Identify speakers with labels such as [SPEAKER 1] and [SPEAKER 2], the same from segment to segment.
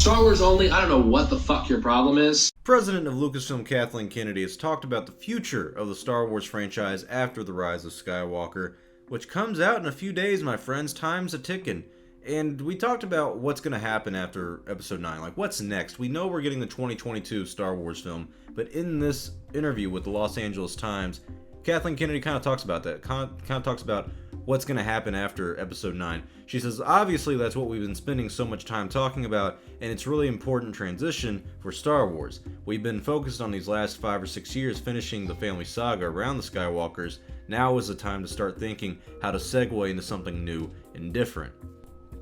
[SPEAKER 1] Star Wars only, I don't know what the fuck your problem is.
[SPEAKER 2] President of Lucasfilm Kathleen Kennedy has talked about the future of the Star Wars franchise after The Rise of Skywalker, which comes out in a few days, my friends. Time's a-ticking. And we talked about what's going to happen after Episode 9. Like, what's next? We know we're getting the 2022 Star Wars film, but in this interview with the Los Angeles Times, Kathleen Kennedy kind of talks about that. Kind of talks about what's going to happen after Episode 9. She says, obviously, that's what we've been spending so much time talking about, and it's really important transition for Star Wars. We've been focused on these last 5 or 6 years finishing the family saga around the Skywalkers. Now is the time to start thinking how to segue into something new and different.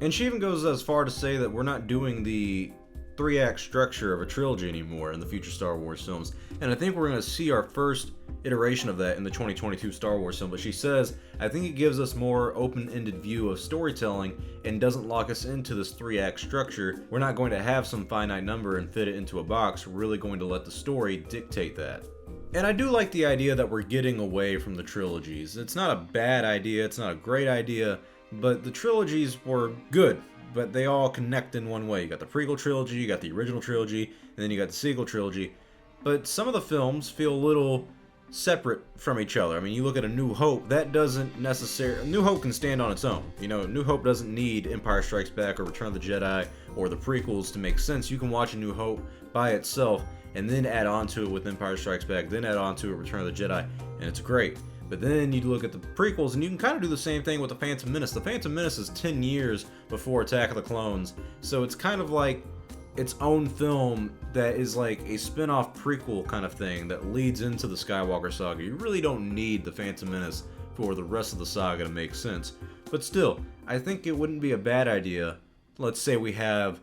[SPEAKER 2] And she even goes as far to say that we're not doing the 3-act structure of a trilogy anymore in the future Star Wars films. And I think we're going to see our first iteration of that in the 2022 Star Wars film. But she says, I think it gives us more open-ended view of storytelling and doesn't lock us into this 3-act structure. We're not going to have some finite number and fit it into a box. We're really going to let the story dictate that. And I do like the idea that we're getting away from the trilogies. It's not a bad idea, it's not a great idea, but the trilogies were good, but they all connect in one way. You got the prequel trilogy, you got the original trilogy, and then you got the sequel trilogy. But some of the films feel a little separate from each other. I mean, you look at A New Hope, that doesn't necessarily... New Hope can stand on its own. You know, New Hope doesn't need Empire Strikes Back or Return of the Jedi or the prequels to make sense. You can watch A New Hope by itself and then add on to it with Empire Strikes Back, then add on to it Return of the Jedi, and it's great. But then you look at the prequels, and you can kind of do the same thing with The Phantom Menace. The Phantom Menace is 10 years before Attack of the Clones, so it's kind of like its own film that is like a spin-off prequel kind of thing that leads into the Skywalker saga. You really don't need The Phantom Menace for the rest of the saga to make sense. But still, I think it wouldn't be a bad idea. Let's say we have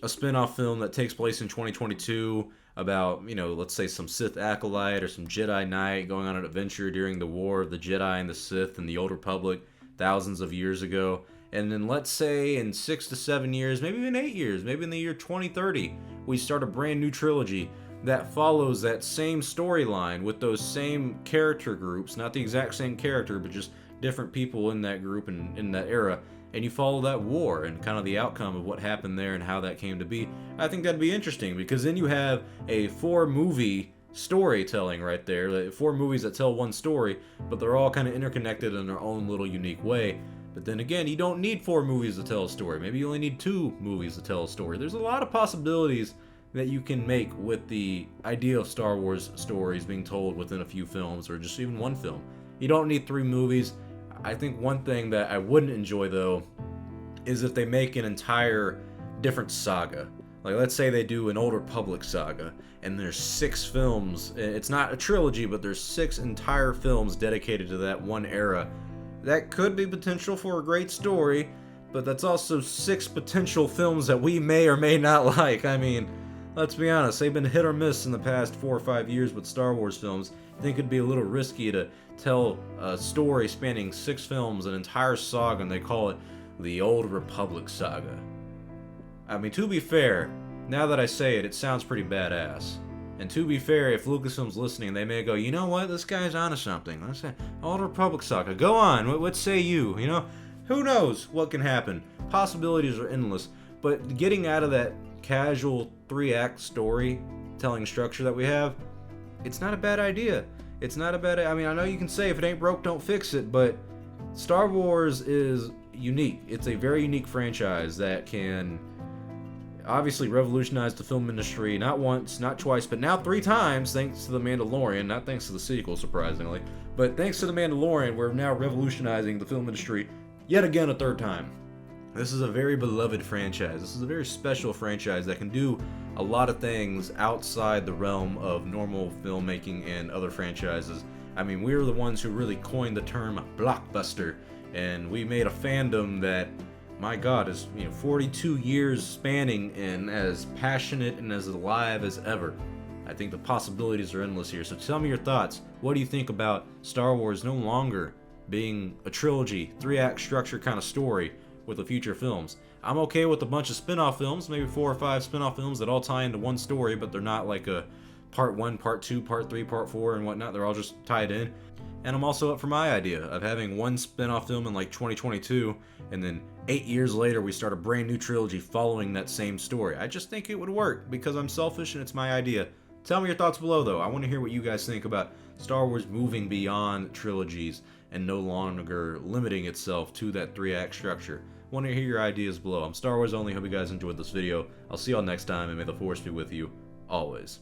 [SPEAKER 2] a spin-off film that takes place in 2022 about, you know, let's say some Sith acolyte or some Jedi Knight going on an adventure during the War of the Jedi and the Sith in the Old Republic thousands of years ago. And then let's say in 6 to 7 years, maybe even 8 years, maybe in the year 2030, we start a brand new trilogy that follows that same storyline with those same character groups, not the exact same character, but just different people in that group and in that era. And you follow that war and kind of the outcome of what happened there and how that came to be. I think that'd be interesting, because then you have a 4-movie storytelling right there. Like 4 movies that tell one story, but they're all kind of interconnected in their own little unique way. But then again, you don't need 4 movies to tell a story. Maybe you only need 2 movies to tell a story. There's a lot of possibilities that you can make with the idea of Star Wars stories being told within a few films, or just even one film. You don't need 3 movies. I think one thing that I wouldn't enjoy, though, is if they make an entire different saga. Like, let's say they do an Old Republic saga, and there's 6 films. It's not a trilogy, but there's 6 entire films dedicated to that one era. That could be potential for a great story, but that's also 6 potential films that we may or may not like. I mean, let's be honest, they've been hit or miss in the past 4 or 5 years with Star Wars films. I think it'd be a little risky to tell a story spanning 6 films, an entire saga, and they call it the Old Republic saga. I mean, to be fair, now that I say it, it sounds pretty badass. And to be fair, if Lucasfilm's listening, they may go, you know what, this guy's onto something. Let's say Old Republic saga. Go on, what say you? You know, who knows what can happen? Possibilities are endless. But getting out of that casual 3-act storytelling structure that we have, it's not a bad idea. It's not a bad... I mean, I know you can say if it ain't broke, don't fix it, but Star Wars is unique. It's a very unique franchise that can obviously revolutionize the film industry, not once, not twice, but now 3 times, thanks to The Mandalorian. Not thanks to the sequel, surprisingly, but thanks to The Mandalorian, we're now revolutionizing the film industry yet again a 3rd time. This is a very beloved franchise. This is a very special franchise that can do a lot of things outside the realm of normal filmmaking and other franchises. I mean, we were the ones who really coined the term blockbuster, and we made a fandom that, my God, is 42 years spanning and as passionate and as alive as ever. I think the possibilities are endless here. So tell me your thoughts. What do you think about Star Wars no longer being a trilogy, 3-act structure kind of story with the future films? I'm okay with a bunch of spin-off films, maybe 4 or 5 spin-off films that all tie into one story, but they're not like a part 1, part 2, part 3, part 4, and whatnot. They're all just tied in. And I'm also up for my idea of having one spin-off film in like 2022, and then 8 years later we start a brand new trilogy following that same story. I just think it would work because I'm selfish and it's my idea. Tell me your thoughts below though. I want to hear what you guys think about Star Wars moving beyond trilogies and no longer limiting itself to that 3-act structure. I want to hear your ideas below. I'm Star Wars Only. Hope you guys enjoyed this video. I'll see y'all next time, and may the Force be with you always.